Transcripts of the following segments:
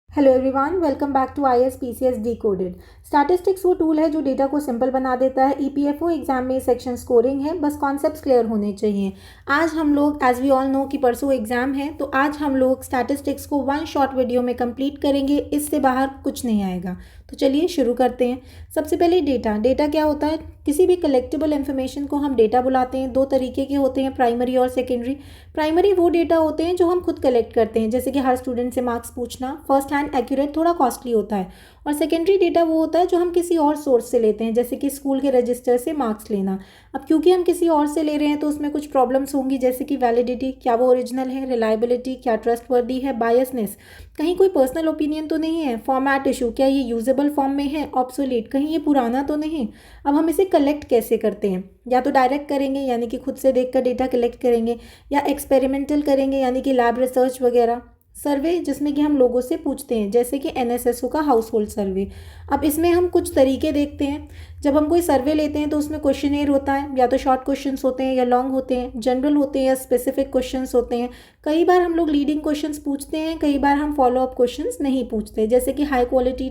Hello everyone, welcome back to ISPCS Decoded। Statistics वो tool है जो डेटा को सिंपल बना देता है। EPFO एग्जाम में सेक्शन स्कोरिंग है, बस कॉन्सेप्ट्स क्लियर होने चाहिए। आज हम लोग एज वी ऑल नो कि परसों एग्जाम है, तो आज हम लोग स्टैटिस्टिक्स को वन शॉर्ट वीडियो में कंप्लीट करेंगे। इससे बाहर कुछ नहीं आएगा। तो चलिए शुरू करते हैं। सबसे पहले डेटा क्या होता है? किसी भी कलेक्टेबल इन्फॉर्मेशन को हम डेटा बुलाते हैं। दो तरीके के होते हैं, प्राइमरी और सेकेंडरी। प्राइमरी वो डेटा होते हैं जो हम खुद कलेक्ट करते हैं, जैसे कि हर स्टूडेंट से मार्क्स पूछना, फर्स्ट हैंड एक्यूरेट थोड़ा कॉस्टली होता है। और सेकेंडरी डेटा वो होता है जो हम किसी और सोर्स से लेते हैं, जैसे कि स्कूल के रजिस्टर से मार्क्स लेना। अब क्योंकि हम किसी और से ले रहे हैं तो उसमें कुछ प्रॉब्लम्स होंगी, जैसे कि वैलिडिटी, क्या वो ओरिजिनल है, रिलायबिलिटी, क्या ट्रस्टवर्दी है, बायसनेस, कहीं कोई पर्सनल ओपिनियन तो नहीं है, फॉर्मेट इशू, क्या ये यूजेबल फॉर्म में है, ऑब्सोलीट, कहीं ये पुराना तो नहीं। अब हम इसे कलेक्ट कैसे करते हैं? या तो डायरेक्ट करेंगे, यानी कि खुद से देखकर डेटा कलेक्ट करेंगे, या एक्सपेरिमेंटल करेंगे, यानी कि लैब रिसर्च वगैरह। सर्वे, जिसमें कि हम लोगों से पूछते हैं, जैसे कि NSSO का हाउस होल्ड सर्वे। अब इसमें हम कुछ तरीके देखते हैं। जब हम कोई सर्वे लेते हैं तो उसमें क्वेश्चनेयर होता है, या तो शॉर्ट क्वेश्चंस होते हैं या लॉन्ग होते हैं, जनरल होते हैं या स्पेसिफिक क्वेश्चंस होते हैं। कई बार हम लोग लीडिंग क्वेश्चंस पूछते हैं, कई बार हम फॉलो अप क्वेश्चंस नहीं पूछते, जैसे कि हाई क्वालिटी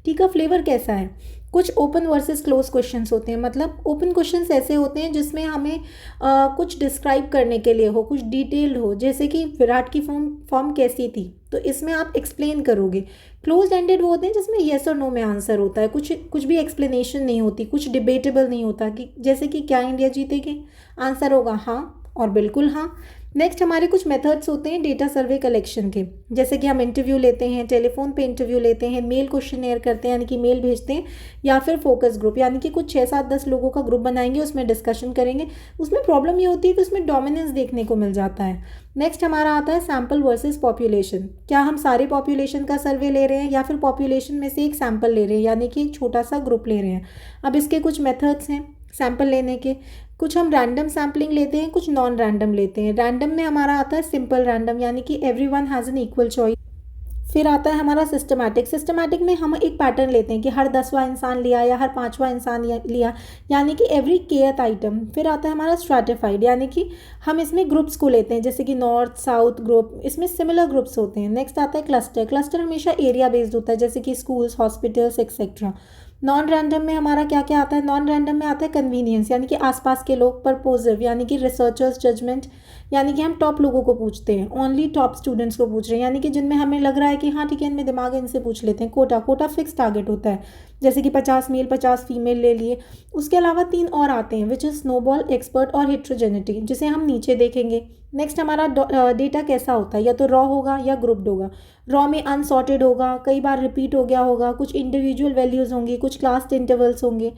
टी का फ्लेवर कैसा है। कुछ ओपन वर्सेस क्लोज क्वेश्चंस होते हैं, मतलब ओपन क्वेश्चंस ऐसे होते हैं जिसमें हमें कुछ डिस्क्राइब करने के लिए हो, कुछ डिटेल्ड हो, जैसे कि विराट की फॉर्म कैसी थी, तो इसमें आप एक्सप्लेन करोगे। क्लोज एंडेड वो होते हैं जिसमें येस और नो में आंसर होता है, कुछ कुछ भी एक्सप्लेनेशन नहीं होती, कुछ डिबेटेबल नहीं होता, कि जैसे कि क्या इंडिया जीतेगी, आंसर होगा हाँ और बिल्कुल हाँ। नेक्स्ट हमारे कुछ मेथड्स होते हैं डेटा सर्वे कलेक्शन के, जैसे कि हम इंटरव्यू लेते हैं, टेलीफोन पे इंटरव्यू लेते हैं, मेल क्वेश्चनेयर करते हैं, यानी कि मेल भेजते हैं, या फिर फोकस ग्रुप, यानी कि कुछ 6 7 10 लोगों का ग्रुप बनाएंगे, उसमें डिस्कशन करेंगे। उसमें प्रॉब्लम ये होती है कि उसमें डोमिनेंस देखने को मिल जाता है। नेक्स्ट हमारा आता है सैम्पल वर्सेस पॉपुलेशन। क्या हम सारे पॉपुलेशन का सर्वे ले रहे हैं, या फिर पॉपुलेशन में से एक सैम्पल ले रहे हैं, यानी कि एक छोटा सा ग्रुप ले रहे हैं। अब इसके कुछ मेथड्स हैं सैंपल लेने के। कुछ हम रैंडम सैम्पलिंग लेते हैं, कुछ नॉन रैंडम लेते हैं। रैंडम में हमारा आता है सिंपल रैंडम, यानी कि everyone has an equal choice. फिर आता है हमारा सिस्टमैटिक। सिस्टमैटिक में हम एक पैटर्न लेते हैं कि हर 10वां इंसान लिया या हर 5वां इंसान लिया, यानी कि एवरी केथ आइटम। फिर आता है हमारा स्ट्रैटिफाइड, यानी कि हम इसमें ग्रुप्स को लेते हैं, जैसे कि नॉर्थ साउथ ग्रुप, इसमें सिमिलर ग्रुप्स होते हैं। नेक्स्ट आता है क्लस्टर। क्लस्टर हमेशा एरिया बेस्ड होता है, जैसे कि schools, hospitals etcetera. Non random में हमारा क्या क्या आता है? नॉन रैंडम में आता है कन्वीनियंस, यानी कि आसपास के लोग। परपोजिव, यानी कि रिसर्चर्स जजमेंट, यानी कि हम टॉप लोगों को पूछते हैं, ओनली टॉप स्टूडेंट्स को पूछ रहे हैं, यानी कि जिनमें हमें लग रहा है कि हाँ ठीक है इनमें दिमाग है, इनसे पूछ लेते हैं। कोटा फिक्स टारगेट होता है, जैसे कि 50 मेल 50 फीमेल ले लिए। उसके अलावा 3 और आते हैं, विच इज़ स्नोबॉल, एक्सपर्ट और हिट्रोजेनिटी, जिसे हम नीचे देखेंगे। नेक्स्ट हमारा डेटा कैसा होता है, या तो रॉ होगा या ग्रुप्ड होगा। रॉ में अनसॉर्टेड होगा, कई बार रिपीट हो गया होगा, कुछ इंडिविजुअल वैल्यूज़ होंगी, कुछ क्लास इंटरवल्स होंगे।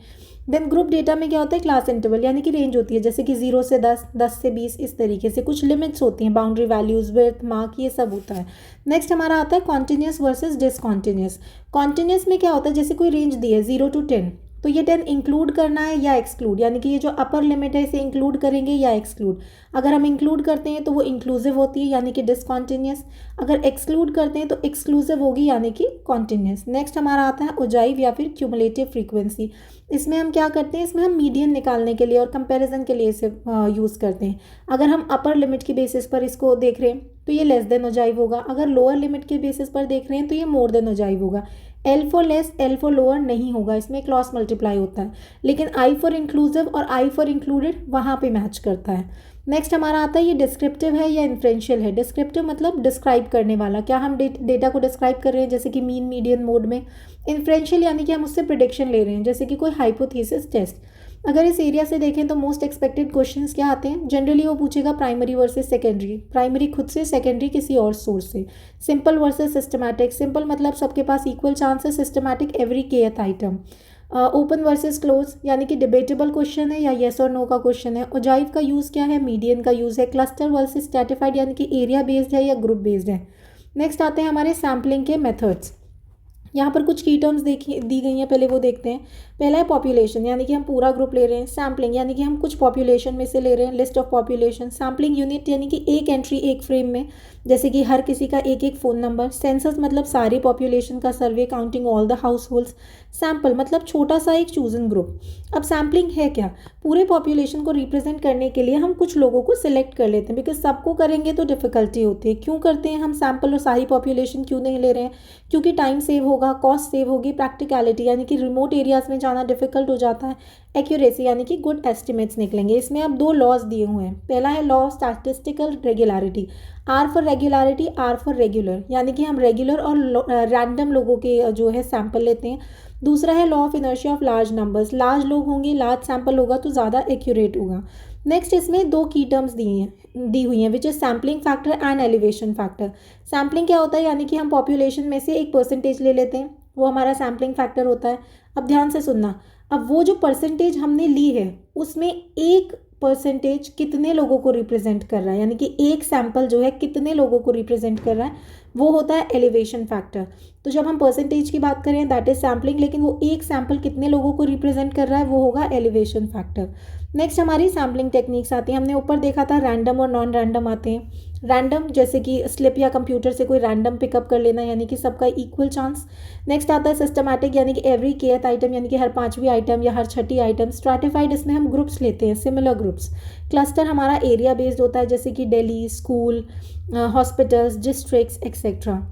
देन ग्रुप डेटा में क्या होता है? क्लास इंटरवल, यानी कि रेंज होती है, जैसे कि 0 से 10, 10 से 20, इस तरीके से कुछ लिमिट्स होती हैं, बाउंड्री वैल्यूज, विड्थ, मार्क, ये सब होता है। नेक्स्ट हमारा आता है कॉन्टिन्यूस वर्सेस डिसकॉन्टिन्यूस। कॉन्टिन्यूस में क्या होता है? जैसे कोई रेंज दी है 0 to 10, तो ये 10 इंक्लूड करना है या एक्सक्लूड, यानी कि ये जो अपर लिमिट है इसे इंक्लूड करेंगे या एक्सक्लूड। अगर हम इंक्लूड करते हैं तो वो इंक्लूसिव होती है, यानी कि डिसकॉन्टिन्यूस। अगर एक्सक्लूड करते हैं तो एक्सक्लूसिव होगी, यानी कि कॉन्टिन्यूस। नेक्स्ट हमारा आता है ओजाइव या फिर क्यूमुलेटिव फ्रीक्वेंसी। इसमें हम क्या करते हैं? इसमें हम मीडियन निकालने के लिए और कंपैरिजन के लिए इसे यूज़ करते हैं। अगर हम अपर लिमिट के बेसिस पर इसको देख रहे हैं तो ये लेस देन ओजाइव होगा, अगर लोअर लिमिट के बेसिस पर देख रहे हैं तो ये मोर देन ओजाइव होगा। L for less, L for lower नहीं होगा, इसमें क्रॉस मल्टीप्लाई होता है। लेकिन आई फॉर इंक्लूसिव और आई फॉर इंक्लूडेड वहाँ पे मैच करता है। नेक्स्ट हमारा आता है ये डिस्क्रिप्टिव है या इन्फ्रेंशियल है। डिस्क्रिप्टिव मतलब डिस्क्राइब करने वाला, क्या हम डेटा को डिस्क्राइब कर रहे हैं, जैसे कि मीन मीडियन मोड में। इन्फ्रेंशियल यानी कि हम उससे प्रिडिक्शन ले रहे हैं, जैसे कि कोई हाइपोथेसिस टेस्ट। अगर इस एरिया से देखें तो मोस्ट एक्सपेक्टेड क्वेश्चंस क्या आते हैं? जनरली वो पूछेगा प्राइमरी वर्सेस सेकेंडरी, प्राइमरी खुद से, सेकेंडरी किसी और सोर्स से। सिंपल वर्सेस सिस्टमैटिक, सिंपल मतलब सबके पास इक्वल चांस है, systematic every kth item. Open versus close, यानी कि डिबेटेबल क्वेश्चन है या येस और नो का क्वेश्चन है। ओजाइव का यूज़ क्या है? मीडियन का यूज़ है। क्लस्टर वर्सेस स्ट्रैटिफाइड, यानी कि एरिया बेस्ड है या ग्रुप बेस्ड है। नेक्स्ट आते हैं हमारे सैम्पलिंग के मेथड्स। यहाँ पर कुछ की टर्म्स देखी दी गई हैं, पहले वो देखते हैं। पहला है पॉपुलेशन, यानी कि हम पूरा ग्रुप ले रहे हैं। सैम्पलिंग यानी कि हम कुछ पॉपुलेशन में से ले रहे हैं, list of population. Sampling unit यानी कि एक एंट्री एक फ्रेम में, जैसे कि हर किसी का एक एक फ़ोन नंबर। सेंसस मतलब सारी पॉपुलेशन का survey counting all the households. Sample मतलब छोटा सा एक चूजन ग्रुप। अब सैम्पलिंग है क्या? पूरे पॉपुलेशन को रिप्रेजेंट करने के लिए हम कुछ लोगों को सिलेक्ट कर लेते हैं, बिकॉज सबको करेंगे तो डिफिकल्टी होती है। क्यों करते हैं हम सैम्पल और सारी पॉपुलेशन क्यों नहीं ले रहे हैं? क्योंकि टाइम सेव होगा, कॉस्ट सेव होगी, प्रैक्टिकलिटी यानी कि रिमोट एरियाज़ में जाना डिफिकल्ट हो जाता है, एक्यूरेसी यानी कि गुड एस्टिमेट्स निकलेंगे। इसमें अब दो लॉज दिए हुए हैं। पहला है law of statistical regularity, R for regularity, R for regular, यानी कि हम रेगुलर और रैंडम लोगों के जो है सैंपल लेते हैं। दूसरा है law of inertia of large numbers, large लोग होंगे, लार्ज सैंपल होगा तो ज़्यादा एक्यूरेट होगा। नेक्स्ट इसमें दो की टर्म्स दी हुई हैं, which is sampling factor and elevation factor. Sampling क्या होता है? यानी कि हम पॉपुलेशन में से एक परसेंटेज ले लेते हैं, वो हमारा सैम्पलिंग फैक्टर होता है। अब ध्यान से सुनना, अब वो जो परसेंटेज हमने ली है उसमें एक परसेंटेज कितने लोगों को रिप्रेजेंट कर रहा है, यानी कि एक सैंपल जो है कितने लोगों को रिप्रेजेंट कर रहा है, वो होता है एलिवेशन फैक्टर। तो जब हम परसेंटेज की बात करें दैट इज सैम्पलिंग, लेकिन वो एक सैंपल कितने लोगों को रिप्रेजेंट कर रहा है, वो होगा एलिवेशन फैक्टर। नेक्स्ट हमारी सैम्पलिंग टेक्निक्स आती हैं। हमने ऊपर देखा था रैंडम और नॉन रैंडम आते हैं। रैंडम जैसे कि स्लिप या कंप्यूटर से कोई रैंडम पिकअप कर लेना, यानी कि सबका इक्वल चांस। नेक्स्ट आता है सिस्टमैटिक, यानी कि एवरी केथ आइटम, यानी कि हर पांचवी आइटम या हर छठी आइटम। स्ट्रैटिफाइड, इसमें हम ग्रुप्स लेते हैं, सिमिलर ग्रुप्स। क्लस्टर हमारा एरिया बेस्ड होता है, जैसे कि Delhi, school, hospitals, districts etcetera.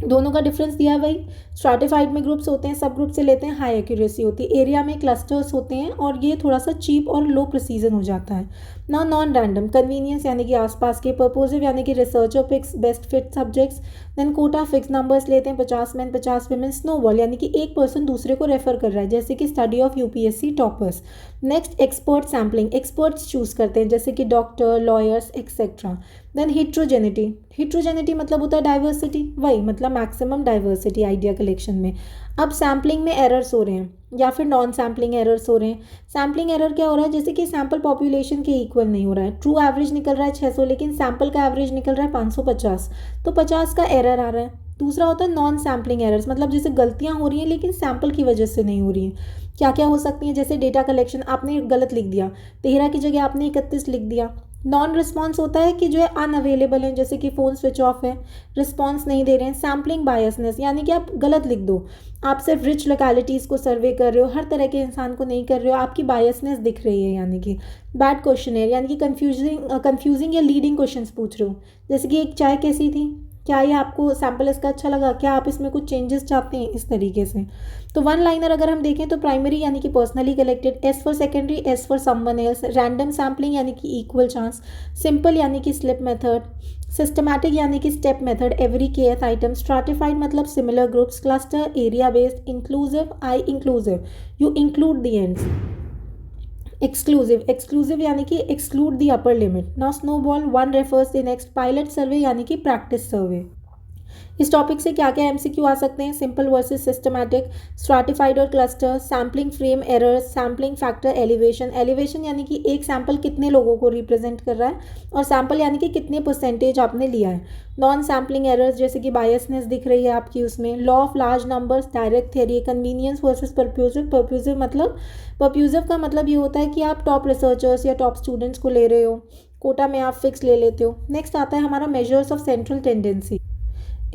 दोनों का डिफरेंस दिया वही। स्ट्रैटिफाइड में ग्रुप्स होते हैं, सब ग्रुप से लेते हैं, हाई एक्यूरेसी होती है। एरिया में क्लस्टर्स होते हैं और ये थोड़ा सा चीप और लो प्रिसीजन हो जाता है ना। नॉन रैंडम, कन्वीनियंस यानी कि आसपास के, पर्पोजिव यानी कि researcher picks best fit subjects. Then quota, fix numbers लेते हैं, 50 मैन 50 वुमेन। स्नोबॉल यानी कि एक पर्सन दूसरे को रेफर कर रहा है, जैसे कि study of UPSC toppers. Next expert sampling, experts choose करते हैं, जैसे कि doctor, lawyers etcetera. Then heterogeneity, heterogeneity मतलब होता है डाइवर्सिटी, वही मतलब मैक्सिमम डाइवर्सिटी आइडिया कलेक्शन में। अब सैम्पलिंग में एरर्स हो रहे हैं या फिर नॉन सैम्पलिंग एरर्स हो रहे हैं। सैम्पलिंग एरर क्या हो रहा है? जैसे कि सैंपल पॉपुलेशन के इक्वल नहीं हो रहा है। ट्रू एवरेज निकल रहा है 600, लेकिन सैंपल का एवरेज निकल रहा है 550, तो 50 का एरर आ रहा है। दूसरा होता है नॉन सैम्पलिंग एरर्स, मतलब जैसे गलतियां हो रही हैं लेकिन सैंपल की वजह से नहीं हो रही हैं। क्या क्या हो सकती हैं? जैसे डेटा कलेक्शन, आपने गलत लिख दिया, 13 की जगह आपने 31 लिख दिया। नॉन रिस्पॉन्स होता है कि जो है अनअवेलेबल है, जैसे कि फ़ोन स्विच ऑफ है, रिस्पॉन्स नहीं दे रहे हैं। सैम्पलिंग बायसनेस, यानी कि आप गलत लिख दो, आप सिर्फ रिच लोकेलिटीज़ को सर्वे कर रहे हो, हर तरह के इंसान को नहीं कर रहे हो, आपकी बायसनेस दिख रही है। यानी कि बैड क्वेश्चन है, यानी कि कंफ्यूजिंग या लीडिंग क्वेश्चंस पूछ रहे हो, जैसे कि एक चाय कैसी थी, क्या ये आपको सैम्पल इसका अच्छा लगा, क्या आप इसमें कुछ चेंजेस चाहते हैं, इस तरीके से। तो वन लाइनर अगर हम देखें तो प्राइमरी यानी कि personally collected, S for secondary, S for someone else. Random sampling यानी कि इक्वल चांस। सिंपल यानी कि स्लिप मेथड। सिस्टमैटिक यानी कि step method, every kth item. Stratified मतलब similar groups. Cluster, area based. Inclusive, I inclusive, you include the ends. Exclusive, exclusive यानी कि exclude the upper limit. Now snowball, one refers the next. Pilot survey यानी कि practice सर्वे। इस topic से क्या क्या MCQ आ सकते हैं? सिंपल वर्सेस सिस्टमैटिक, स्ट्रैटिफाइड और cluster, sampling frame errors, sampling factor, elevation. Elevation यानी कि एक सैंपल कितने लोगों को रिप्रेजेंट कर रहा है, और सैंपल यानी कि कितने परसेंटेज आपने लिया है। नॉन सैम्पलिंग एरर्स, जैसे कि बायसनेस दिख रही है आपकी उसमें। Law of large numbers, direct theory. Convenience versus purposive, purposive मतलब, पर्प्यूजिव का मतलब ये होता है कि आप टॉप रिसर्चर्स या टॉप स्टूडेंट्स को ले रहे हो, कोटा में आप फिक्स ले लेते हो। नेक्स्ट आता है हमारा मेजर्स ऑफ सेंट्रल टेंडेंसी।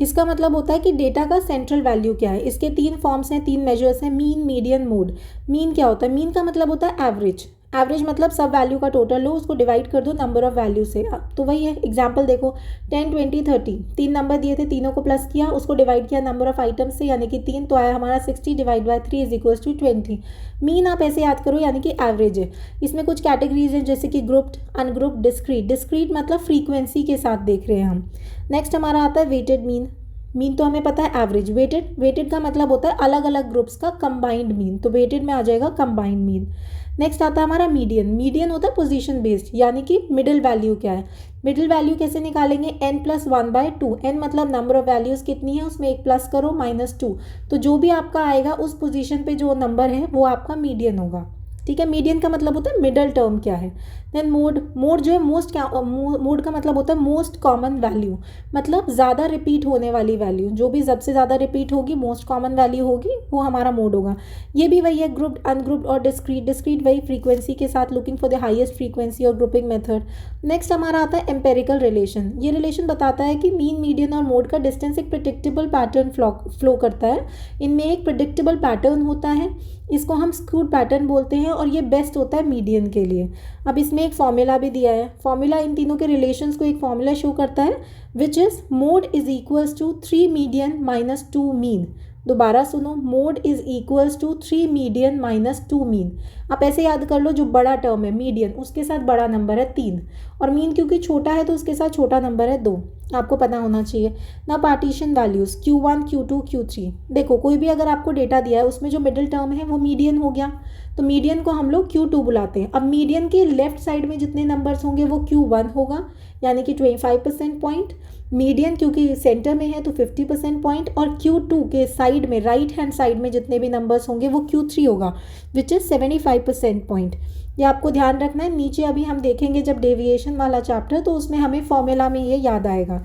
इसका मतलब होता है कि डेटा का सेंट्रल वैल्यू क्या है। इसके 3 फॉर्म्स हैं, 3 मेजर्स हैं, मीन, मीडियन, मोड। मीन क्या होता है? मीन का मतलब होता है एवरेज। एवरेज मतलब सब वैल्यू का टोटल लो, उसको डिवाइड कर दो नंबर ऑफ वैल्यू से। तो वही है, एग्जांपल देखो 10, 20, 30, 3 नंबर दिए थे, तीनों को प्लस किया, उसको डिवाइड किया नंबर ऑफ आइटम्स से, यानी कि 3, तो आया हमारा 60 divide by 3 is equals to 20। Mean आप ऐसे याद करो, यानी कि एवरेज है। इसमें कुछ कैटेगरीज हैं, जैसे कि ग्रुप्ड, अनग्रुप्ड, डिस्क्रीट। डिस्क्रीट मतलब फ्रीक्वेंसी के साथ देख रहे हैं हम। नेक्स्ट हमारा आता है वेटेड मीन। मीन तो हमें पता है एवरेज। वेटेड, वेटेड का मतलब होता है अलग अलग ग्रुप्स का कंबाइंड मीन, तो वेटेड में आ जाएगा कंबाइंड मीन। नेक्स्ट आता है हमारा मीडियन। मीडियन होता है पोजीशन बेस्ड, यानी कि मिडिल वैल्यू क्या है। मिडिल वैल्यू कैसे निकालेंगे? n+1/2। n मतलब नंबर ऑफ वैल्यूज कितनी है, उसमें एक प्लस करो, -2, तो जो भी आपका आएगा उस पोजीशन पे जो नंबर है वो आपका मीडियन होगा। ठीक है। मीडियन का मतलब होता है मिडल टर्म क्या है। देन मोड, मोड जो है मोड का मतलब होता है मोस्ट कॉमन वैल्यू, मतलब ज़्यादा रिपीट होने वाली वैल्यू, जो भी सबसे ज़्यादा रिपीट होगी, मोस्ट कॉमन वैल्यू होगी, वो हमारा मोड होगा। ये भी वही है, ग्रुप्ड, अनग्रुप्ड और डिस्क्रीट। डिस्क्रीट वही फ्रीक्वेंसी के साथ, looking for the highest frequency और ग्रुपिंग मेथड। नेक्स्ट हमारा आता है एम्पेरिकल रिलेशन। ये रिलेशन बताता है कि मीन, मीडियन और मोड का डिस्टेंस एक प्रिडिक्टेबल पैटर्न फ्लो करता है। इनमें एक प्रिडिक्टेबल पैटर्न होता है, इसको हम स्क्यूड पैटर्न बोलते हैं, और ये बेस्ट होता है मीडियन के लिए। अब इसमें एक फॉर्मूला भी दिया है। फॉर्मूला इन तीनों के रिलेशंस को एक फॉर्मूला शो करता है, which is mode is equals to 3 median minus 2 mean. दोबारा सुनो, mode is equals to 3 median minus 2 mean. आप ऐसे याद कर लो, जो बड़ा टर्म है मीडियन, उसके साथ बड़ा नंबर है 3, और मीन क्योंकि छोटा है तो उसके साथ छोटा नंबर है 2। आपको पता होना चाहिए ना। Partition values Q1, Q2, Q3। देखो, कोई भी अगर आपको डेटा दिया है, उसमें जो मिडिल टर्म है वो मीडियन हो गया, तो मीडियन को हम लोग Q2 बुलाते हैं। अब मीडियन के लेफ्ट साइड में जितने नंबर्स होंगे वो Q1 होगा, यानी कि 25% पॉइंट। मीडियन क्योंकि सेंटर में है तो 50% पॉइंट, और Q2 के साइड में, राइट हैंड साइड में जितने भी नंबर्स होंगे वो Q3 होगा, विच इज़ 75% पॉइंट। ये आपको ध्यान रखना है। नीचे अभी हम देखेंगे जब डेविएशन वाला चैप्टर, तो उसमें हमें फॉर्मूला में ये याद आएगा,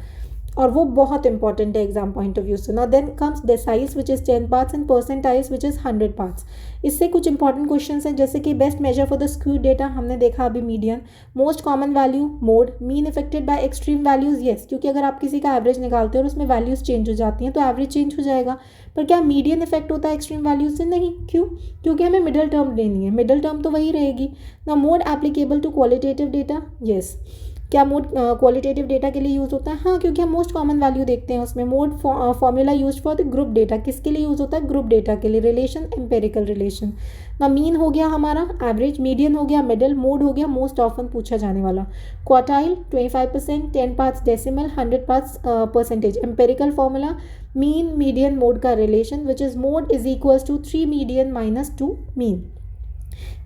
और वो बहुत इंपॉर्टेंट है एग्जाम पॉइंट ऑफ व्यू से ना। Then comes deciles which is 10 parts and percentiles which is 100 parts. इससे कुछ इंपॉर्टेंट क्वेश्चन हैं, जैसे कि best measure for the skewed data, हमने देखा अभी median. Most common value mode, mean affected by extreme values, yes, क्योंकि अगर आप किसी का एवरेज निकालते हो और उसमें वैल्यूज चेंज हो जाती हैं तो एवरेज चेंज हो जाएगा। पर क्या मीडियन इफेक्ट होता है एक्सट्रीम वैल्यूज से? नहीं। क्यों? क्योंकि हमें मिडिल टर्म लेनी है, मिडिल टर्म तो वही रहेगी ना। Mode applicable to qualitative data, yes. क्या मोड क्वालिटेटिव डेटा के लिए यूज़ होता है? हाँ, क्योंकि हम मोस्ट कॉमन वैल्यू देखते हैं उसमें। Mode formula use for the group data, किसके लिए यूज़ होता है? ग्रुप डेटा के लिए। रिलेशन एम्पेरिकल रिलेशन ना। मीन हो गया हमारा एवरेज, मीडियन हो गया मिडिल, मोड हो गया मोस्ट ऑफन पूछा जाने वाला। Quartile 25%, 10 parts decimal, 100 parts percentage. Empirical formula mean median mode का relation, which is mode is equals to 3 median minus 2 mean.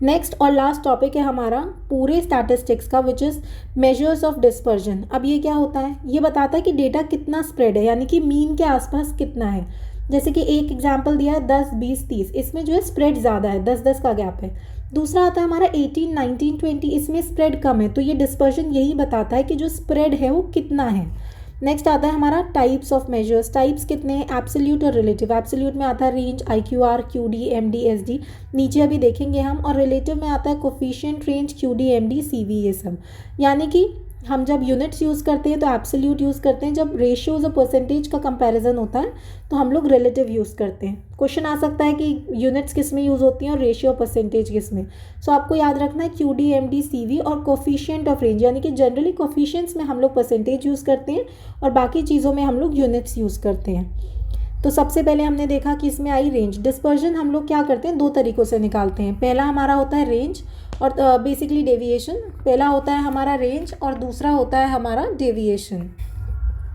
Next और लास्ट टॉपिक है हमारा पूरे स्टैटिस्टिक्स का, which is measures of dispersion. अब ये क्या होता है? ये बताता है कि डेटा कितना स्प्रेड है, यानी कि मीन के आसपास कितना है। जैसे कि एक एग्जांपल दिया है 10, 20, 30, इसमें जो है स्प्रेड ज़्यादा है, 10-10 का गैप है। दूसरा आता है हमारा 18, 19, 20, इसमें स्प्रेड कम है, तो ये डिस्पर्जन यही बताता है कि जो स्प्रेड है वो कितना है। नेक्स्ट आता है हमारा टाइप्स ऑफ मेजर्स। टाइप्स कितने हैं? एब्सोल्यूट और रिलेटिव। एब्सोल्यूट में आता है range, IQR, QD, MD, SD, नीचे अभी देखेंगे हम। और रिलेटिव में आता है coefficient, range, QD, MD, CV, ये सब। यानी कि हम जब यूनिट्स यूज़ करते हैं तो एब्सोल्यूट यूज़ करते हैं, जब रेशियोज और परसेंटेज का कंपैरिजन होता है तो हम लोग रिलेटिव यूज़ करते हैं। क्वेश्चन आ सकता है कि यूनिट्स किस में यूज़ होती हैं और रेशियो और परसेंटेज किस में। सो आपको याद रखना है QD, MD, CV और कोफिशिएंट ऑफ रेंज, यानी कि जनरली कोफिशिएंट्स में हम लोग परसेंटेज यूज़ करते हैं और बाकी चीज़ों में हम लोग यूनिट्स यूज़ करते हैं। तो सबसे पहले हमने देखा कि इसमें आई रेंज। डिस्पर्जन हम लोग क्या करते हैं? 2 तरीक़ों से निकालते हैं। पहला हमारा होता है रेंज और बेसिकली डेविएशन। पहला होता है हमारा रेंज और दूसरा होता है हमारा डेविएशन।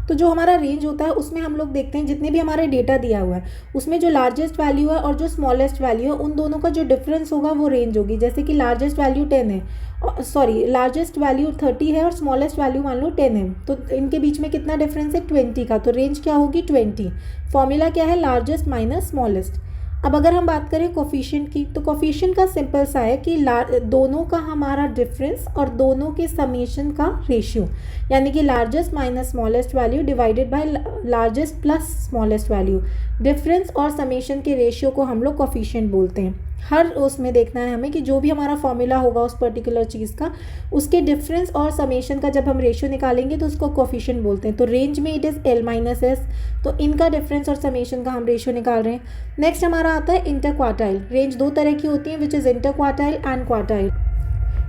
तो जो हमारा रेंज होता है उसमें हम लोग देखते हैं जितने भी हमारे डेटा दिया हुआ है उसमें जो लार्जेस्ट वैल्यू है और जो स्मॉलेस्ट वैल्यू है उन दोनों का जो डिफरेंस होगा वो रेंज होगी। जैसे कि लार्जेस्ट वैल्यू 10 है, लार्जेस्ट वैल्यू 30 है और स्मॉलेस्ट वैल्यू मान लो 10 है, तो इनके बीच में कितना डिफरेंस है? 20 का। तो रेंज क्या होगी? 20। फॉर्मूला क्या है? Largest minus smallest. अब अगर हम बात करें कोफिशिएंट की, तो कोफिशिएंट का सिंपल सा है कि दोनों का हमारा डिफरेंस और दोनों के समेशन का रेशियो, यानी कि largest minus smallest value divided by largest plus smallest value. Difference और समेशन के रेशियो को हम लोग कोफिशिएंट बोलते हैं। हर उसमें देखना है हमें कि जो भी हमारा फॉर्मूला होगा उस पर्टिकुलर चीज़ का, उसके डिफरेंस और समेशन का जब हम रेशियो निकालेंगे तो उसको कोफिशिएंट बोलते हैं। तो रेंज में इट इज़ L-S, तो इनका डिफरेंस और समेशन का हम रेशियो निकाल रहे हैं। नेक्स्ट हमारा आता है इंटर क्वार्टाइल। रेंज 2 तरह की होती है, which is inter quartile and quartile.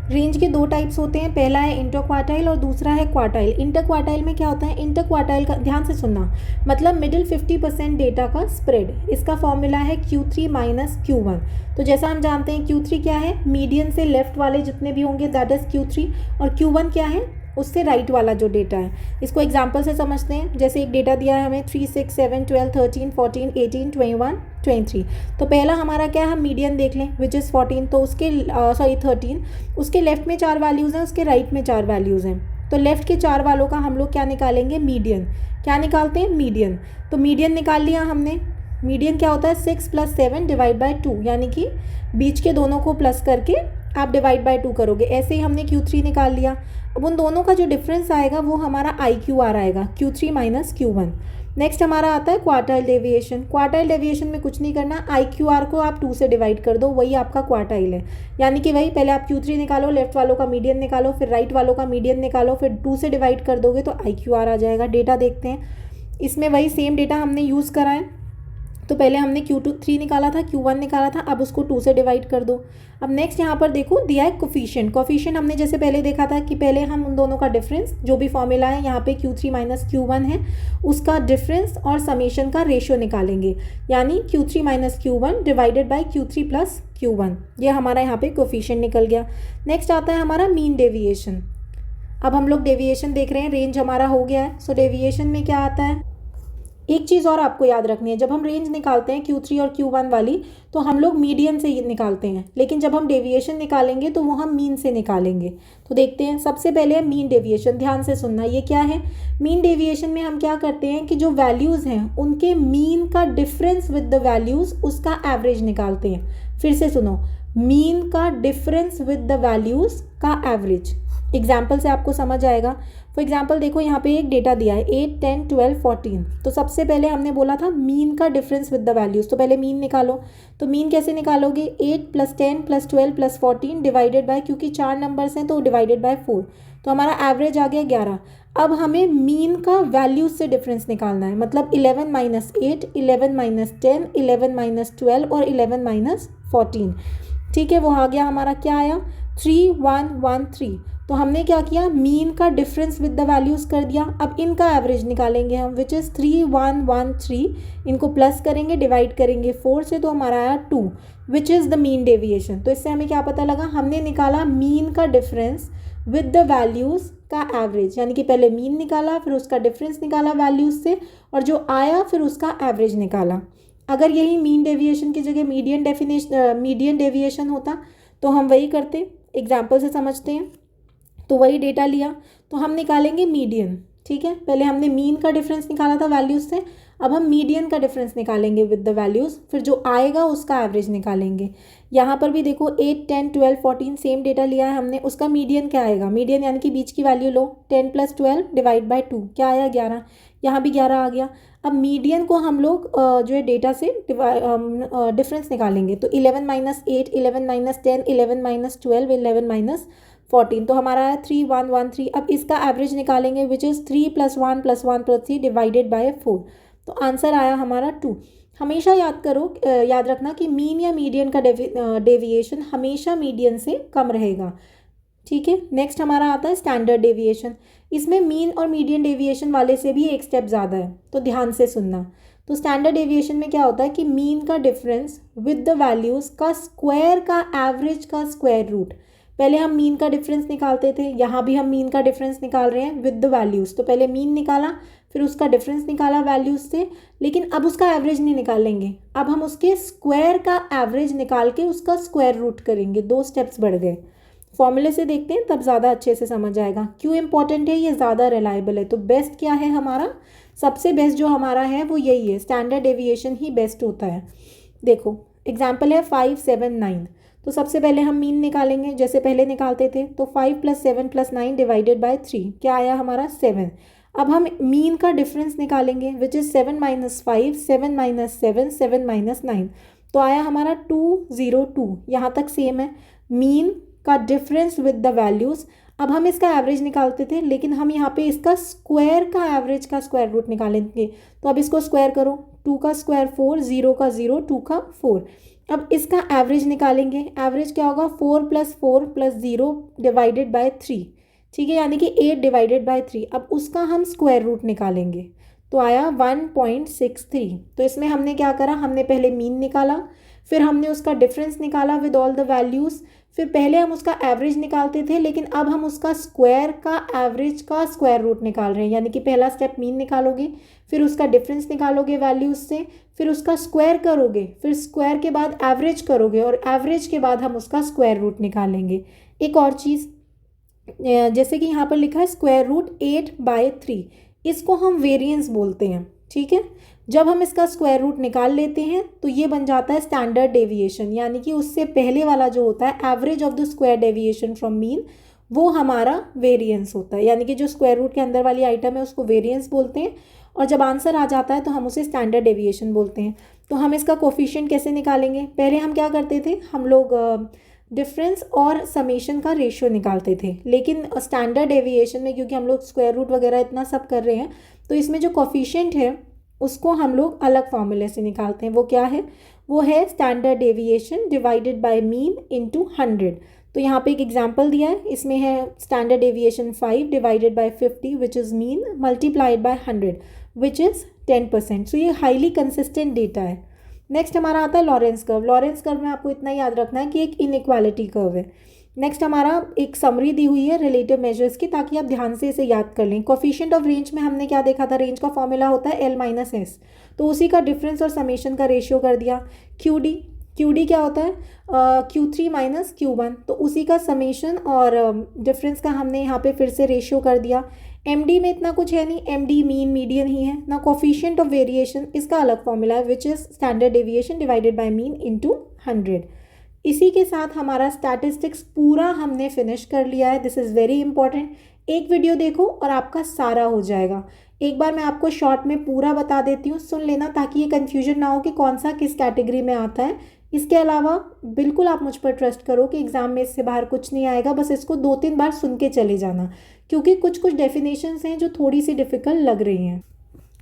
Range के 2 टाइप्स होते हैं, पहला है इंटर क्वार्टाइल और दूसरा है क्वार्टाइल। इंटर क्वार्टाइल में क्या होता है? इंटर क्वार्टाइल का ध्यान से सुनना, मतलब मिडिल 50% डेटा का स्प्रेड। इसका फॉर्मूला है Q3 माइनस Q1। तो जैसा हम जानते हैं Q3 क्या है? मीडियन से लेफ्ट वाले जितने भी होंगे दैट इज़ Q3, और Q1 क्या है? उससे राइट वाला जो डेटा है। इसको एग्जाम्पल से समझते हैं। जैसे एक डेटा दिया है हमें 3, 6, 7, 12, 13, 14, 18, 21, 23। तो पहला हमारा क्या है? हम मीडियन देख लें, विच इज़ 14। तो उसके 13, उसके लेफ्ट में 4 वैल्यूज़ हैं, उसके राइट में 4 वैल्यूज़ हैं। तो लेफ्ट के 4 वालों का हम लोग क्या निकालेंगे? मीडियन। क्या निकालते हैं? मीडियन। तो मीडियन निकाल लिया हमने। मीडियन क्या होता है 6 + 7 डिवाइड बाय 2, यानी कि बीच के दोनों को प्लस करके आप डिवाइड बाय 2 करोगे। ऐसे ही हमने Q3 निकाल लिया। अब उन दोनों का जो डिफरेंस आएगा वो हमारा IQR आएगा, Q3 - Q1। नेक्स्ट हमारा आता है क्वार्टाइल डेविएशन। क्वार्टाइल डेविएशन में कुछ नहीं करना, IQR को आप 2 से डिवाइड कर दो, वही आपका क्वार्टाइल है। यानी कि वही पहले आप Q3 निकालो, लेफ्ट वालों का मीडियन निकालो, फिर राइट वालों का मीडियन निकालो, फिर 2 से डिवाइड कर दोगे तो IQR आ जाएगा। डेटा देखते हैं, इसमें वही सेम डेटा हमने यूज़ करा है। तो पहले हमने Q3 निकाला था, Q1 निकाला था, अब उसको 2 से डिवाइड कर दो। अब नेक्स्ट यहाँ पर देखो दिया है कोफिशिएंट। कोफिशिएंट हमने जैसे पहले देखा था कि पहले हम उन दोनों का डिफरेंस, जो भी फॉर्मूला है यहाँ पे Q3 - Q1 है, उसका डिफरेंस और समेशन का रेशियो निकालेंगे, यानी Q3 - Q1 divided by Q3 + Q1। ये हमारा यहाँ पे कोफिशिएंट निकल गया। नेक्स्ट आता है हमारा मीन डेविएशन। अब हम लोग डेविएशन देख रहे हैं, रेंज हमारा हो गया है। सो डेविएशन में क्या आता है, एक चीज़ और आपको याद रखनी है, जब हम रेंज निकालते हैं Q3 और Q1 वाली तो हम लोग मीडियन से निकालते हैं, लेकिन जब हम डेविएशन निकालेंगे तो वो हम मीन से निकालेंगे। तो देखते हैं, सबसे पहले है मीन डेविएशन। ध्यान से सुनना, ये क्या है। मीन डेविएशन में हम क्या करते हैं कि जो वैल्यूज़ हैं उनके मीन का डिफरेंस विद द वैल्यूज़, उसका एवरेज निकालते हैं। फिर से सुनो, मीन का डिफरेंस विद द वैल्यूज़ का एवरेज। एग्जाम्पल से आपको समझ आएगा। फॉर एग्जाम्पल देखो यहाँ पे एक डेटा दिया है 8, 10, 12, 14। तो सबसे पहले हमने बोला था मीन का डिफरेंस विद द वैल्यूज़, तो पहले मीन निकालो। तो मीन कैसे निकालोगे, 8 + 10 + 12 + 14 डिवाइडेड बाय, क्योंकि 4 नंबर्स हैं तो डिवाइडेड बाय 4, तो हमारा एवरेज आ गया 11। अब हमें मीन का वैल्यूज से डिफरेंस निकालना है, मतलब 11 - 8, 11 - 10, 11 - 12 और 11 - 14। ठीक है, वो आ गया हमारा, क्या आया 3113। तो हमने क्या किया, मीन का डिफरेंस विद द वैल्यूज़ कर दिया। अब इनका एवरेज निकालेंगे हम, विच इज़ 3113। इनको प्लस करेंगे, डिवाइड करेंगे 4 से, तो हमारा आया 2, which is the mean deviation. तो इससे हमें क्या पता लगा, हमने निकाला मीन का डिफरेंस विद द वैल्यूज़ का एवरेज, यानी कि पहले मीन निकाला, फिर उसका डिफरेंस निकाला वैल्यूज़ से, और जो आया फिर उसका एवरेज निकाला। अगर यही मीन डेविएशन की जगह मीडियन डेविएशन होता तो हम वही करते। एग्जाम्पल से समझते हैं। तो वही डेटा लिया, तो हम निकालेंगे मीडियन। ठीक है, पहले हमने मीन का डिफरेंस निकाला था वैल्यूज़ से, अब हम मीडियन का डिफरेंस निकालेंगे विद द वैल्यूज़, फिर जो आएगा उसका एवरेज निकालेंगे। यहाँ पर भी देखो 8, 10, 12, 14 सेम डेटा लिया है हमने, उसका मीडियन क्या आएगा, मीडियन यानी कि बीच की वैल्यू लो, 10 + 12 डिवाइड बाय 2, क्या आया 11। यहाँ भी 11 आ गया। अब मीडियन को हम लोग जो है डेटा से डिफरेंस निकालेंगे, तो 11 - 8, 11 - 10, 11 - 12, 11 - 14, तो हमारा है 3113। अब इसका एवरेज निकालेंगे, विच इज़ 3 + 1 + 1 + 3 डिवाइडेड बाय 4, तो आंसर आया हमारा 2। हमेशा याद करो, याद रखना कि मीन या मीडियन का डेविएशन हमेशा मीडियन से कम रहेगा। ठीक है, नेक्स्ट हमारा आता है स्टैंडर्ड डेविएशन। इसमें मीन और मीडियन डेविएशन वाले से भी एक स्टेप ज़्यादा है, तो ध्यान से सुनना। तो स्टैंडर्ड डेविएशन में क्या होता है कि मीन का डिफरेंस विद द वैल्यूज़ का स्क्वायर का एवरेज का स्क्वायर रूट। पहले हम मीन का डिफरेंस निकालते थे, यहाँ भी हम मीन का डिफरेंस निकाल रहे हैं विद द वैल्यूज़। तो पहले मीन निकाला, फिर उसका डिफरेंस निकाला वैल्यूज़ से, लेकिन अब उसका एवरेज नहीं निकालेंगे, अब हम उसके स्क्वायर का एवरेज निकाल के उसका स्क्वायर रूट करेंगे। 2 स्टेप्स बढ़ गए। फॉर्मूले से देखते हैं तब ज़्यादा अच्छे से समझ आएगा क्यों इंपॉर्टेंट है, ये ज़्यादा रिलायबल है। तो बेस्ट क्या है हमारा, सबसे बेस्ट जो हमारा है वो यही है, स्टैंडर्ड डेविएशन ही बेस्ट होता है। देखो एग्जाम्पल है 5, 7, 9। तो सबसे पहले हम मीन निकालेंगे जैसे पहले निकालते थे, तो 5 + 7 + 9 डिवाइडेड बाय 3, क्या आया हमारा 7। अब हम मीन का डिफरेंस निकालेंगे, विच इज़ 7 - 5, 7 - 7, 7 - 9, तो आया हमारा 202। यहाँ तक सेम है, मीन का डिफरेंस विद द वैल्यूज़। अब हम इसका एवरेज निकालते थे, लेकिन हम यहाँ पे इसका स्क्वायर का एवरेज का स्क्वायर रूट निकालेंगे। तो अब इसको स्क्वायर करो, 2 का स्क्वायर 4, 0 का 0, 2 का 4। अब इसका एवरेज निकालेंगे, एवरेज क्या होगा 4 + 4 + 0 डिवाइडेड बाय 3। ठीक है, यानी कि 8 डिवाइडेड बाय 3। अब उसका हम स्क्वायर रूट निकालेंगे, तो आया 1.63। तो इसमें हमने क्या करा, हमने पहले मीन निकाला, फिर हमने उसका डिफरेंस निकाला विद ऑल द वैल्यूज़, फिर पहले हम उसका एवरेज निकालते थे, लेकिन अब हम उसका स्क्वायर का एवरेज का स्क्वायर रूट निकाल रहे हैं। यानी कि पहला स्टेप मीन निकालोगे, फिर उसका डिफरेंस निकालोगे वैल्यूज़ से, फिर उसका स्क्वायर करोगे, फिर स्क्वायर के बाद एवरेज करोगे, और एवरेज के बाद हम उसका स्क्वायर रूट निकालेंगे। एक और चीज़, जैसे कि यहाँ पर लिखा है स्क्वायर रूट 8/3, इसको हम वेरिएंस बोलते हैं। ठीक है, जब हम इसका स्क्वायर रूट निकाल लेते हैं तो ये बन जाता है स्टैंडर्ड डेविएशन, यानी कि उससे पहले वाला जो होता है average of the square deviation from mean, वो हमारा वेरिएंस होता है। यानी कि जो स्क्वायर रूट के अंदर वाली आइटम है उसको वेरिएंस बोलते हैं, और जब आंसर आ जाता है तो हम उसे स्टैंडर्ड डेविएशन बोलते हैं। तो हम इसका कोफिशिएंट कैसे निकालेंगे? पहले हम क्या करते थे, हम लोग डिफरेंस और समेशन का रेशियो निकालते थे, लेकिन स्टैंडर्ड डेविएशन में क्योंकि हम लोग स्क्वायर रूट वगैरह इतना सब कर रहे हैं, तो इसमें जो कोफिशिएंट है उसको हम लोग अलग फॉर्मूले से निकालते हैं। वो क्या है? वो है standard deviation divided by mean into 100। तो यहाँ पे एक एग्जांपल दिया है, इसमें है standard deviation 5 divided by 50 which is mean multiplied by 100 which is 10%। सो ये हाईली कंसिस्टेंट डेटा है। नेक्स्ट हमारा आता है लॉरेंस कर्व। लॉरेंस कर्व में आपको इतना याद रखना है कि एक इनइक्वालिटी कर्व है। नेक्स्ट हमारा एक समरी दी हुई है रिलेटिव मेजर्स की, ताकि आप ध्यान से इसे याद कर लें। कोफिशिएंट ऑफ रेंज में हमने क्या देखा था? रेंज का फॉर्मूला होता है L माइनस एस, तो उसी का डिफरेंस और समेशन का रेशियो कर दिया। QD क्या होता है? Q3 माइनस Q1, तो उसी का समेशन और डिफरेंस का हमने यहाँ पे फिर से रेशियो कर दिया। MD में इतना कुछ है नहीं, MD मीन मीडियन ही है ना। कोफिशिएंट ऑफ वेरिएशन इसका अलग फॉर्मूला है which is standard deviation divided by mean into 100। इसी के साथ हमारा स्टैटिस्टिक्स पूरा हमने फिनिश कर लिया है। This is very important. एक वीडियो देखो और आपका सारा हो जाएगा। एक बार मैं आपको शॉर्ट में पूरा बता देती हूँ, सुन लेना, ताकि ये कन्फ्यूजन ना हो कि कौन सा किस कैटेगरी में आता है। इसके अलावा बिल्कुल आप मुझ पर ट्रस्ट करो कि एग्ज़ाम में इससे बाहर कुछ नहीं आएगा, बस इसको 2-3 बार सुन के चले जाना, क्योंकि कुछ कुछ डेफिनेशंस हैं जो थोड़ी सी डिफ़िकल्ट लग रही हैं।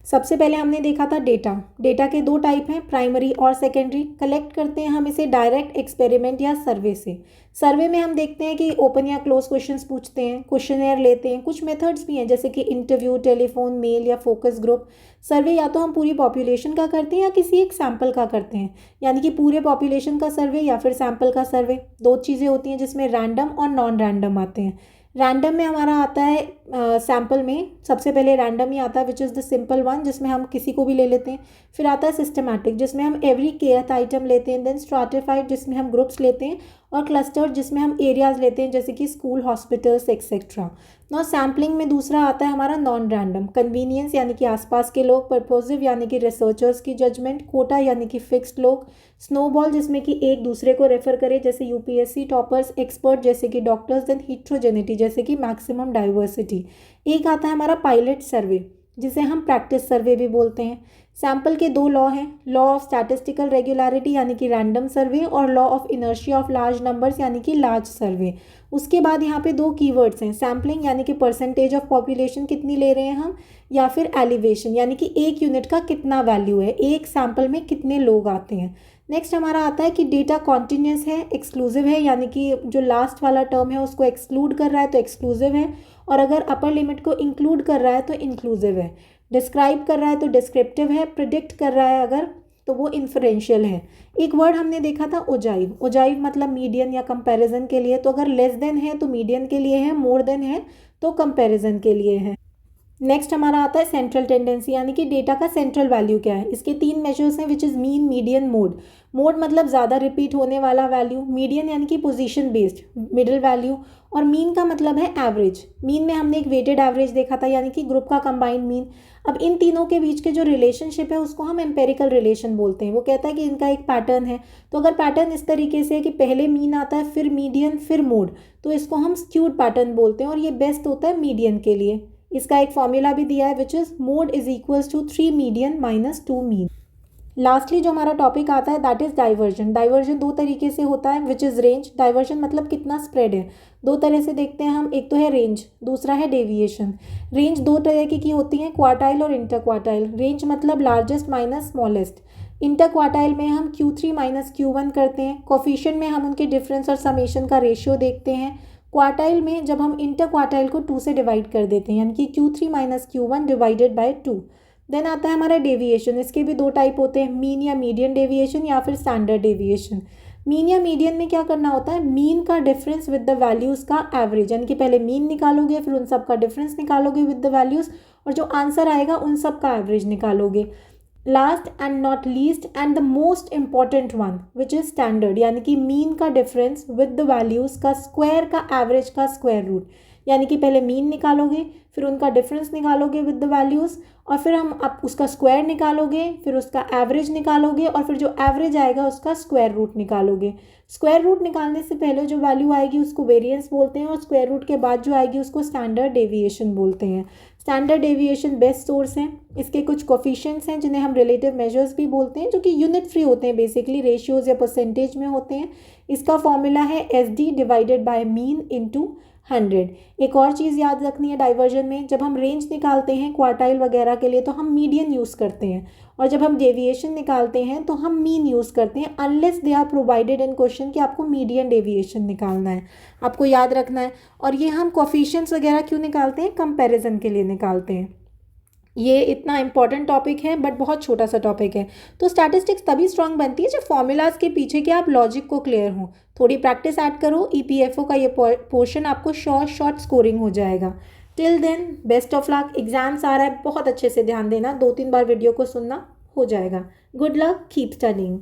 सबसे पहले हमने देखा था डेटा। डेटा के 2 टाइप हैं, प्राइमरी और सेकेंडरी। कलेक्ट करते हैं हम इसे डायरेक्ट एक्सपेरिमेंट या सर्वे से। सर्वे में हम देखते हैं कि ओपन या क्लोज क्वेश्चंस पूछते हैं, क्वेश्चनेयर लेते हैं, कुछ मेथड्स भी हैं जैसे कि इंटरव्यू, टेलीफोन, मेल या फोकस ग्रुप। सर्वे या तो हम पूरी पॉपुलेशन का करते हैं या किसी एक सैम्पल का करते हैं, यानी कि पूरे पॉपुलेशन का सर्वे या फिर सैम्पल का सर्वे। 2 चीज़ें होती हैं जिसमें रैंडम और नॉन रैंडम आते हैं। रैंडम में हमारा आता है सैम्पल में सबसे पहले रैंडम ही आता है which is the simple one, जिसमें हम किसी को भी ले लेते हैं। फिर आता है सिस्टमैटिक, जिसमें हम एवरी केथ आइटम लेते हैं। देन स्ट्राटिफाइड, जिसमें हम ग्रुप्स लेते हैं। और क्लस्टर, जिसमें हम एरियाज़ लेते हैं जैसे कि स्कूल, हॉस्पिटल्स एक्सेट्रा। नौ सैम्पलिंग में दूसरा आता है हमारा नॉन रैंडम। कन्वीनियंस यानी कि आसपास के लोग, पर्पोजिव यानी कि रिसर्चर्स की जजमेंट, कोटा यानी कि फिक्स्ड लोग, स्नोबॉल जिसमें कि एक दूसरे को रेफर करे जैसे यूपीएससी टॉपर्स, एक्सपर्ट जैसे कि डॉक्टर्स, देन हिट्रोजेनिटी जैसे कि मैक्सिमम डाइवर्सिटी। एक आता है हमारा पायलट सर्वे जिसे हम प्रैक्टिस सर्वे भी बोलते हैं। सैम्पल के 2 लॉ हैं, लॉ ऑफ स्टैटिस्टिकल रेगुलरिटी यानी कि रैंडम सर्वे, और law of inertia of large numbers यानी कि लार्ज सर्वे। उसके बाद यहाँ पे 2 कीवर्ड्स हैं, सैम्पलिंग यानी कि परसेंटेज ऑफ पॉपुलेशन कितनी ले रहे हैं हम, या फिर एलिवेशन यानी कि एक यूनिट का कितना वैल्यू है, एक सैम्पल में कितने लोग आते हैं। नेक्स्ट हमारा आता है कि डेटा कॉन्टिन्यूस है, एक्सक्लूसिव है, यानी कि जो लास्ट वाला टर्म है उसको एक्सक्लूड कर रहा है तो एक्सक्लूसिव है, और अगर अपर लिमिट को इंक्लूड कर रहा है तो इंक्लूसिव है। डिस्क्राइब कर रहा है तो डिस्क्रिप्टिव है, प्रिडिक्ट कर रहा है अगर तो वो इन्फरेंशियल है। एक वर्ड हमने देखा था ओजाइव। ओजाइव मतलब मीडियन या कंपैरिजन के लिए, तो अगर लेस देन है तो मीडियन के लिए है, मोर देन है तो कंपैरिजन के लिए है। नेक्स्ट हमारा आता है सेंट्रल टेंडेंसी, यानी कि डेटा का सेंट्रल वैल्यू क्या है। इसके 3 मेजर्स हैं which is mean, median, mode. Mode मतलब ज़्यादा रिपीट होने वाला वैल्यू, मीडियन यानी कि पोजीशन बेस्ड मिडिल वैल्यू, और मीन का मतलब है एवरेज। मीन में हमने एक वेटेड एवरेज देखा था यानी कि ग्रुप का कंबाइंड मीन। अब इन तीनों के बीच के जो रिलेशनशिप है उसको हम एम्पेरिकल रिलेशन बोलते हैं। वो कहता है कि इनका एक पैटर्न है, तो अगर पैटर्न इस तरीके से है कि पहले मीन आता है फिर मीडियन फिर मोड, तो इसको हम स्क्यूड पैटर्न बोलते हैं, और ये बेस्ट होता है मीडियन के लिए। इसका एक फॉर्मूला भी दिया है which is mode is equals to 3 median minus 2 mean. Lastly जो हमारा टॉपिक आता है दैट इज़ डाइवर्जन। डाइवर्जन 2 तरीके से होता है विच इज़ रेंज। डाइवर्जन मतलब कितना स्प्रेड है, 2 तरह से देखते हैं हम, एक तो है रेंज, दूसरा है डेविएशन। रेंज 2 तरह की होती हैं, क्वार्टाइल और इंटर क्वार्टाइल। रेंज मतलब largest minus smallest. Inter quartile में हम Q3 माइनस Q1 करते हैं। कोफिशिएंट में हम उनके डिफरेंस और समेशन का रेशियो देखते हैं। क्वार्टाइल में जब हम इंटर क्वार्टाइल को 2 से डिवाइड कर देते हैं, यानी कि Q3 minus Q1 divided by 2। Then आता है हमारा डेविएशन। इसके भी 2 टाइप होते हैं, मीन या मीडियन डेविएशन या फिर स्टैंडर्ड डेविएशन। मीन या मीडियन में क्या करना होता है, मीन का डिफरेंस विद द वैल्यूज़ का एवरेज, यानी कि पहले मीन निकालोगे फिर उन सब का डिफरेंस निकालोगे विद द वैल्यूज़, और जो आंसर आएगा उन सब का एवरेज निकालोगे। Last and not least and the most important one which is standard, यानी कि मीन का डिफरेंस विद द वैल्यूज़ का स्क्वायर का एवरेज का स्क्वायर रूट। यानी कि पहले मीन निकालोगे, फिर उनका डिफरेंस निकालोगे विद द वैल्यूज़, और फिर आप उसका स्क्वायर निकालोगे, फिर उसका एवरेज निकालोगे, और फिर जो एवरेज आएगा उसका स्क्वायर रूट निकालोगे। स्क्वायर रूट निकालने से पहले जो वैल्यू आएगी उसको वेरिएंस बोलते हैं, और स्क्वायर रूट के बाद जो आएगी उसको स्टैंडर्ड डेविएशन बोलते हैं। स्टैंडर्ड डेविएशन बेस्ट सोर्स हैं। इसके कुछ कोफिशिएंट्स हैं जिन्हें हम रिलेटिव मेजर्स भी बोलते हैं, जो कि यूनिट फ्री होते हैं, बेसिकली रेशियोज या परसेंटेज में होते हैं। इसका फॉर्मूला है SD divided by mean into 100। एक और चीज़ याद रखनी है डाइवर्जन में, जब हम रेंज निकालते हैं क्वार्टाइल वगैरह के लिए तो हम मीडियन यूज़ करते हैं, और जब हम डेविएशन निकालते हैं तो हम मीन यूज़ करते हैं, unless they are provided in question कि आपको मीडियन डेविएशन निकालना है, आपको याद रखना है। और ये हम कोफिशिएंट्स वगैरह क्यों निकालते हैं? कंपैरिजन के लिए निकालते हैं। ये इतना इंपॉर्टेंट टॉपिक है बट बहुत छोटा सा टॉपिक है। तो स्टैटिस्टिक्स तभी स्ट्रांग बनती है जब फॉर्मूलाज के पीछे के आप लॉजिक को क्लियर हो। थोड़ी प्रैक्टिस ऐड करो, EPFO का ये पोर्शन आपको शॉर्ट स्कोरिंग हो जाएगा। Till then best of luck. Exams आ रहा है, बहुत अच्छे से ध्यान देना, 2-3 बार वीडियो को सुनना, हो जाएगा। Good luck, keep studying.